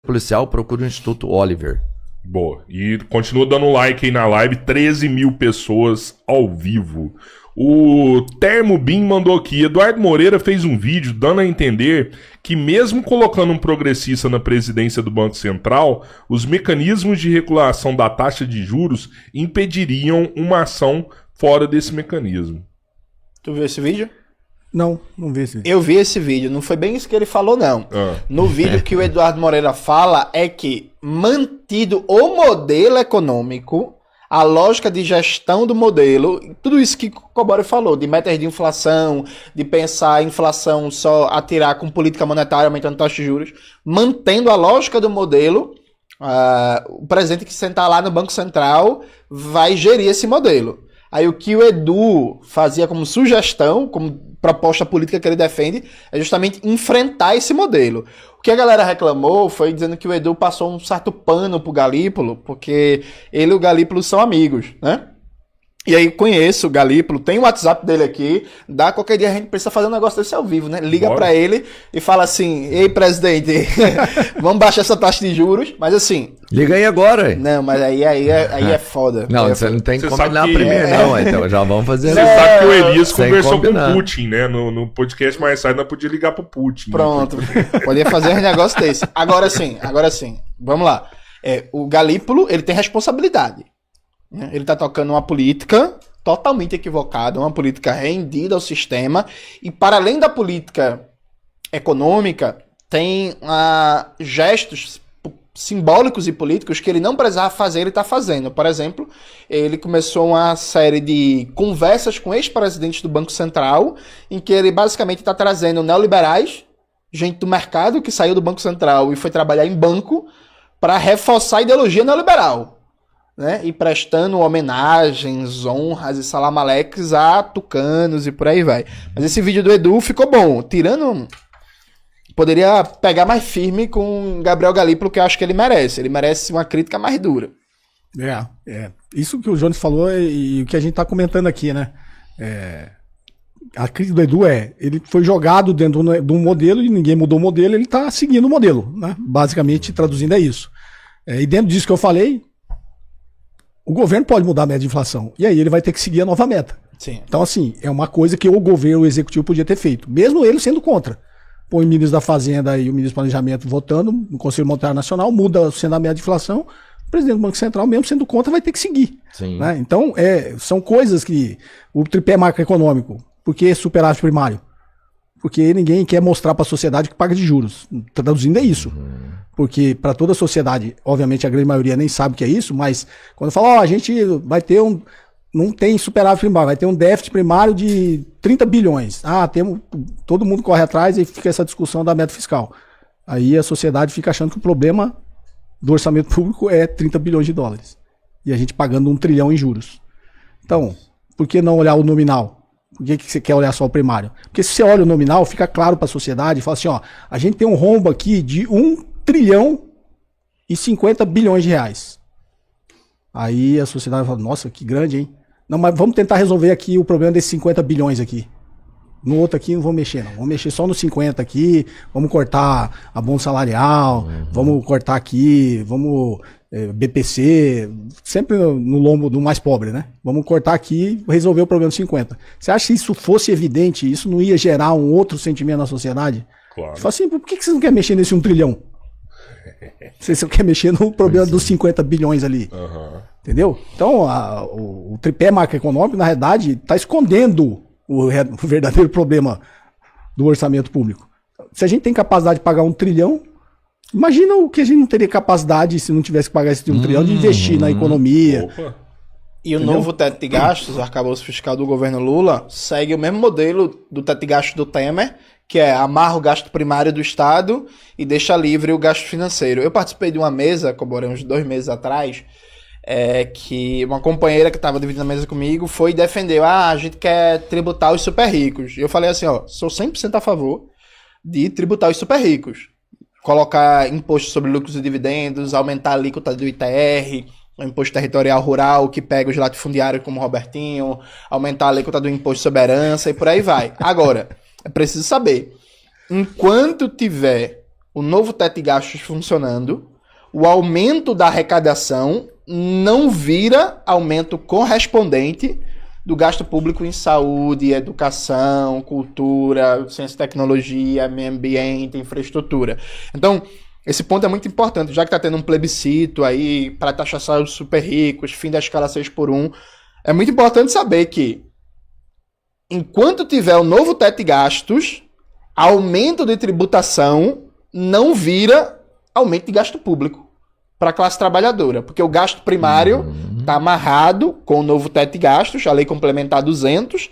policial, procure o Instituto Oliver. Boa. E continua dando like aí na live. 13 mil pessoas ao vivo. O Termo Bin mandou aqui. Eduardo Moreira fez um vídeo dando a entender que mesmo colocando um progressista na presidência do Banco Central, os mecanismos de regulação da taxa de juros impediriam uma ação fora desse mecanismo. Tu viu esse vídeo? Não vi esse vídeo. Eu vi esse vídeo, não foi bem isso que ele falou, não. No vídeo que o Eduardo Moreira fala é que, mantido o modelo econômico, a lógica de gestão do modelo, tudo isso que o Cobori falou, de metas de inflação, de pensar a inflação só atirar com política monetária, aumentando taxa de juros, mantendo a lógica do modelo, o presidente que sentar lá no Banco Central vai gerir esse modelo. Aí o que o Edu fazia como sugestão, como proposta política que ele defende, é justamente enfrentar esse modelo. O que a galera reclamou foi dizendo que o Edu passou um certo pano pro Galípolo, porque ele e o Galípolo são amigos, né? E aí conheço o Galípolo, tem o WhatsApp dele aqui, qualquer dia a gente precisa fazer um negócio desse ao vivo, né? Liga pra ele e fala assim, ei, presidente, vamos baixar essa taxa de juros, mas assim... Liga aí agora. Não, mas aí é foda. Não, você não tem que combinar primeiro, não. Então já vamos fazer... Você sabe que o Elias conversou com o Putin, né? No podcast mais tarde, nós podíamos ligar pro Putin. Pronto, podia fazer um negócio desse. Agora sim, vamos lá. O Galípolo, ele tem responsabilidade. Ele está tocando uma política totalmente equivocada, uma política rendida ao sistema, e para além da política econômica, tem gestos simbólicos e políticos que ele não precisava fazer, ele está fazendo. Por exemplo, ele começou uma série de conversas com ex-presidentes do Banco Central, em que ele basicamente está trazendo neoliberais, gente do mercado que saiu do Banco Central e foi trabalhar em banco, para reforçar a ideologia neoliberal. Né? E prestando homenagens, honras e salamaleques a tucanos e por aí vai. Mas esse vídeo do Edu ficou bom. Tirando... Poderia pegar mais firme com Gabriel Galípolo, que eu acho que ele merece. Ele merece uma crítica mais dura. Isso que o Jones falou e o que a gente tá comentando aqui, né? A crítica do Edu ele foi jogado dentro de um modelo e ninguém mudou o modelo, ele tá seguindo o modelo, né? Basicamente, traduzindo é isso. E dentro disso que eu falei, o governo pode mudar a meta de inflação. E aí ele vai ter que seguir a nova meta. Sim. Então, assim, é uma coisa que o governo, o executivo, podia ter feito. Mesmo ele sendo contra. Põe o ministro da Fazenda e o ministro do Planejamento votando no Conselho Monetário Nacional, muda sendo a meta de inflação. O presidente do Banco Central, mesmo sendo contra, vai ter que seguir. Sim. Né? Então, são coisas que... O tripé macroeconômico. Por que superávit primário? Porque ninguém quer mostrar para a sociedade que paga de juros. Traduzindo é isso. Porque para toda a sociedade, obviamente a grande maioria nem sabe o que é isso, mas quando fala, a gente vai ter não tem superávit primário, vai ter um déficit primário de 30 bilhões. Todo mundo corre atrás e fica essa discussão da meta fiscal. Aí a sociedade fica achando que o problema do orçamento público é 30 bilhões de dólares. E a gente pagando 1 trilhão em juros. Então, por que não olhar o nominal? Por que você quer olhar só o primário? Porque se você olha o nominal, fica claro para a sociedade, fala assim, a gente tem um rombo aqui de 1 trilhão e 50 bilhões de reais. Aí a sociedade fala, nossa, que grande, hein? Não, mas vamos tentar resolver aqui o problema desses 50 bilhões aqui. No outro aqui não vou mexer, não. Vamos mexer só nos 50 aqui, vamos cortar a bônus salarial, vamos cortar aqui, vamos BPC, sempre no lombo do mais pobre, né? Vamos cortar aqui e resolver o problema dos 50. Você acha que se isso fosse evidente, isso não ia gerar um outro sentimento na sociedade? Claro. Você fala assim, por que você não quer mexer nesse 1 trilhão? Você só quer mexer no problema dos 50 bilhões ali. Entendeu? Então, o tripé macroeconômico, na realidade, está escondendo o verdadeiro problema do orçamento público. Se a gente tem capacidade de pagar 1 trilhão, imagina o que a gente não teria capacidade, se não tivesse que pagar esse 1 trilhão, de investir na economia. Opa. E o novo teto de gastos, o arcabouço fiscal do governo Lula, segue o mesmo modelo do teto de gastos do Temer, que é amarra o gasto primário do Estado e deixa livre o gasto financeiro. Eu participei de uma mesa, Coboré, uns 2 meses atrás, que uma companheira que estava dividindo a mesa comigo foi e defendeu, a gente quer tributar os super ricos. E eu falei assim, sou 100% a favor de tributar os super ricos. Colocar imposto sobre lucros e dividendos, aumentar a alíquota do ITR, o imposto territorial rural, que pega os latifundiários como o Robertinho, aumentar a alíquota do imposto sobre herança e por aí vai. Agora, é preciso saber, enquanto tiver o novo teto de gastos funcionando, o aumento da arrecadação não vira aumento correspondente do gasto público em saúde, educação, cultura, ciência e tecnologia, meio ambiente, infraestrutura. Então, esse ponto é muito importante, já que está tendo um plebiscito aí para taxação dos super ricos, fim da escala 6x1, é muito importante saber que, enquanto tiver o novo teto de gastos, aumento de tributação não vira aumento de gasto público para a classe trabalhadora, porque o gasto primário está amarrado com o novo teto de gastos, a lei complementar 200,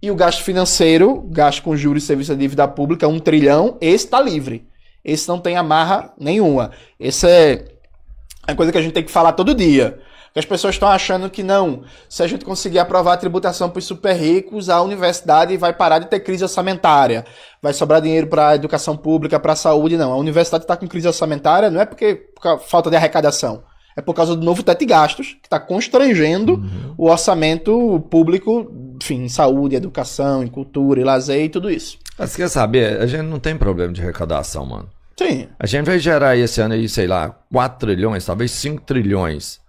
e o gasto financeiro, gasto com juros e serviço de dívida pública, 1 trilhão, esse está livre. Esse não tem amarra nenhuma. Essa é a coisa que a gente tem que falar todo dia. Porque as pessoas estão achando que não, se a gente conseguir aprovar a tributação para os super ricos, a universidade vai parar de ter crise orçamentária. Vai sobrar dinheiro para a educação pública, para a saúde, não. A universidade está com crise orçamentária não é por falta de arrecadação. É por causa do novo teto de gastos, que está constrangendo o orçamento público, enfim, em saúde, educação, em cultura, em lazer e tudo isso. Mas quer saber, a gente não tem problema de arrecadação, mano. Sim. A gente vai gerar esse ano aí, sei lá, 4 trilhões, talvez 5 trilhões.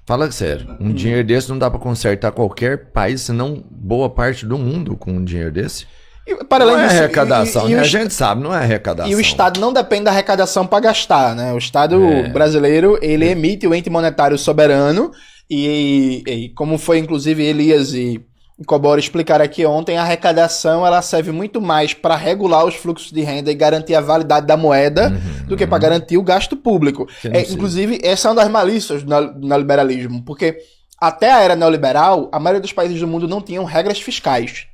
Fala sério, um dinheiro desse não dá pra consertar qualquer país, senão boa parte do mundo com um dinheiro desse. Não é arrecadação, né? A gente sabe, não é arrecadação. E o Estado não depende da arrecadação para gastar, né? O Estado brasileiro, ele emite o ente monetário soberano e como foi inclusive Elias e Cobora explicaram aqui ontem, a arrecadação ela serve muito mais para regular os fluxos de renda e garantir a validade da moeda do que para garantir o gasto público. Inclusive, essa é uma das malícias do neoliberalismo, porque até a era neoliberal, a maioria dos países do mundo não tinham regras fiscais.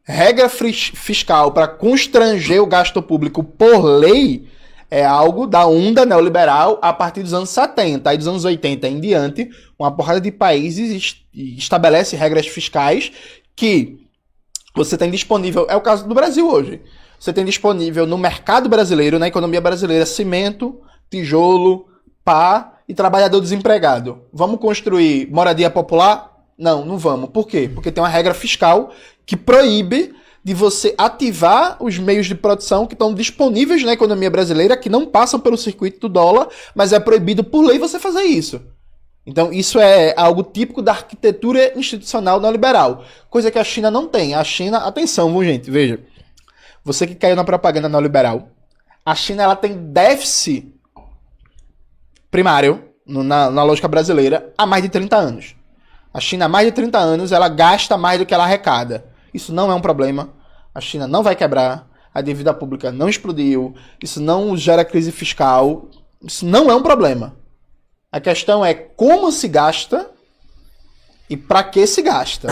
Regra fiscal para constranger o gasto público por lei é algo da onda neoliberal a partir dos anos 70. Aí dos anos 80 em diante, uma porrada de países estabelece regras fiscais que você tem disponível, é o caso do Brasil hoje, você tem disponível no mercado brasileiro, na economia brasileira, cimento, tijolo, pá e trabalhador desempregado. Vamos construir moradia popular? Não, não vamos. Por quê? Porque tem uma regra fiscal que proíbe de você ativar os meios de produção que estão disponíveis na economia brasileira, que não passam pelo circuito do dólar, mas é proibido por lei você fazer isso. Então, isso é algo típico da arquitetura institucional neoliberal, coisa que a China não tem. A China, atenção, viu, gente, veja, você que caiu na propaganda neoliberal, a China ela tem déficit primário, na lógica brasileira, há mais de 30 anos. A China, há mais de 30 anos, ela gasta mais do que ela arrecada. Isso não é um problema. A China não vai quebrar. A dívida pública não explodiu. Isso não gera crise fiscal. Isso não é um problema. A questão é como se gasta e para que se gasta.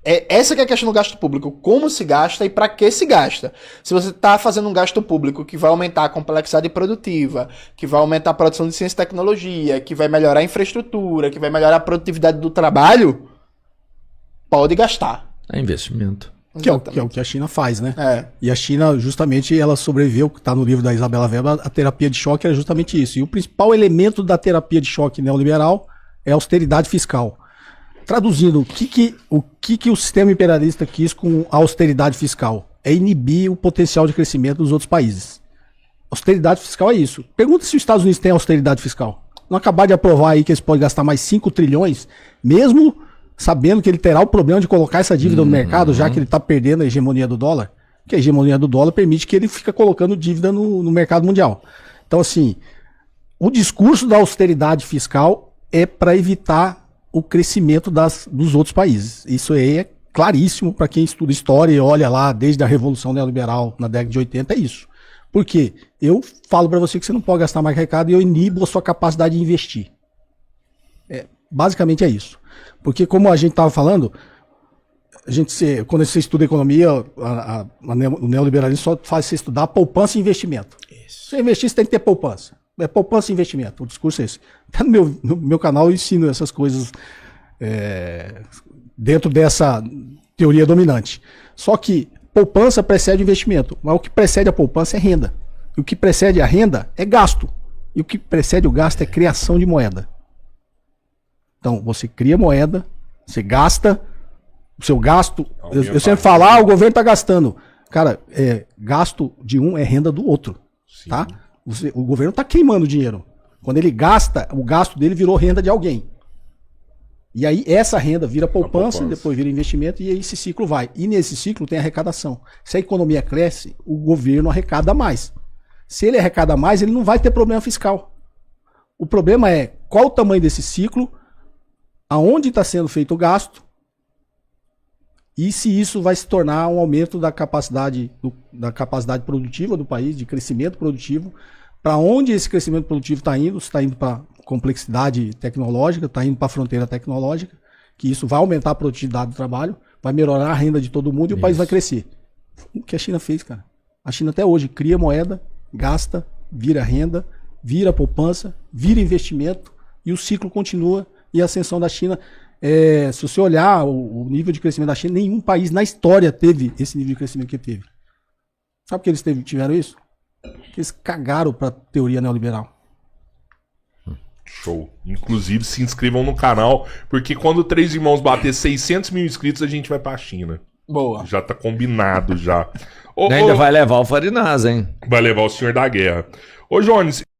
Essa que é a questão do gasto público. Como se gasta e para que se gasta. Se você está fazendo um gasto público que vai aumentar a complexidade produtiva, que vai aumentar a produção de ciência e tecnologia, que vai melhorar a infraestrutura, que vai melhorar a produtividade do trabalho, pode gastar. É investimento. Que é o que a China faz, né? E a China, justamente, ela sobreviveu, que está no livro da Isabela Weber, a terapia de choque era justamente isso. E o principal elemento da terapia de choque neoliberal é a austeridade fiscal. Traduzindo, o que o sistema imperialista quis com a austeridade fiscal? É inibir o potencial de crescimento dos outros países. Austeridade fiscal é isso. Pergunta se os Estados Unidos têm austeridade fiscal. Não acabar de aprovar aí que eles podem gastar mais 5 trilhões, mesmo sabendo que ele terá o problema de colocar essa dívida no mercado, já que ele está perdendo a hegemonia do dólar, que a hegemonia do dólar permite que ele fique colocando dívida no mercado mundial. Então, assim, o discurso da austeridade fiscal é para evitar o crescimento dos outros países. Isso aí é claríssimo para quem estuda história e olha lá desde a Revolução Neoliberal na década de 80, é isso. Por quê? Eu falo para você que você não pode gastar mais recado e eu inibo a sua capacidade de investir. Basicamente é isso. Porque como a gente estava falando, quando você estuda economia, o neoliberalismo só faz você estudar poupança e investimento. Isso. Se você investir, você tem que ter poupança. É poupança e investimento. O discurso é esse. Até no meu canal eu ensino essas coisas dentro dessa teoria dominante. Só que poupança precede investimento. Mas o que precede a poupança é renda. E o que precede a renda é gasto. E o que precede o gasto é criação de moeda. Então, você cria moeda, você gasta, o seu gasto... Eu sempre falo, o governo está gastando. Cara, gasto de um é renda do outro, Sim. tá? O governo tá queimando dinheiro. Quando ele gasta, o gasto dele virou renda de alguém. E aí essa renda vira poupança, depois vira investimento e aí esse ciclo vai. E nesse ciclo tem arrecadação. Se a economia cresce, o governo arrecada mais. Se ele arrecada mais, ele não vai ter problema fiscal. O problema é qual o tamanho desse ciclo, aonde está sendo feito o gasto e se isso vai se tornar um aumento da capacidade produtiva do país, de crescimento produtivo, para onde esse crescimento produtivo está indo, se está indo para complexidade tecnológica, está indo para a fronteira tecnológica, que isso vai aumentar a produtividade do trabalho, vai melhorar a renda de todo mundo e o país vai crescer. O que a China fez, cara? A China até hoje cria moeda, gasta, vira renda, vira poupança, vira investimento e o ciclo continua e a ascensão da China. Se você olhar o nível de crescimento da China, nenhum país na história teve esse nível de crescimento que teve. Sabe por que eles tiveram isso? Porque eles cagaram para a teoria neoliberal. Show. Inclusive, se inscrevam no canal, porque quando o Três Irmãos bater 600 mil inscritos, a gente vai pra China. Boa. Já tá combinado, já. Ainda vai levar o Farinaz, hein? Vai levar o Senhor da Guerra. Ô, Jones,